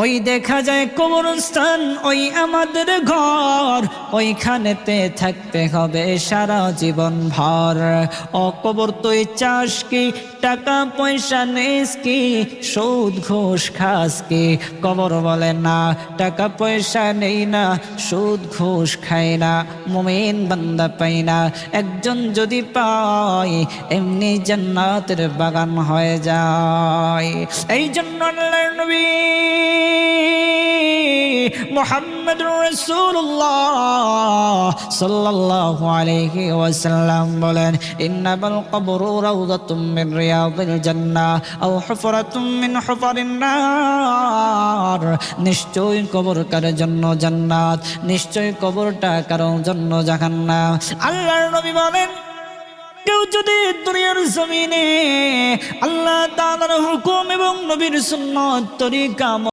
ওই দেখা যায় কবরস্থান, ওই আমাদের ঘর, ওইখানেতে থাকতে হবে সারা জীবন ভর। ও কবর তুই চাস কি, টাকা পয়সা নেস কি, সুদ ঘুষ খাস কি? কবর বলে না, টাকা পয়সা নেই না, সুদ ঘুষ খাই না, মুমিন বান্দা পাই না। একজন যদি পায় এমনি জান্নাতের বাগান হয়ে যায়। এই জন্য আল্লাহর নবী মুহাম্মদুর রাসূলুল্লাহ সাল্লাল্লাহু আলাইহি ওয়াসাল্লাম বলেন, ইন্নামাল কবরু রাউযাতুম মিন রিয়াদিল জান্নাহ আও হুফরাতুম মিন হুফারিন নার। নিশ্চয়ই কবর কার জন্য জান্নাত, নিশ্চয়ই কবরটা কারোর জন্য জাহান্নাম। আল্লাহর নবী বলেন, কেউ যদি দুনিয়ার জমিনে আল্লাহ তাআলার হুকুম এবং নবীর সুন্নাত তরিকা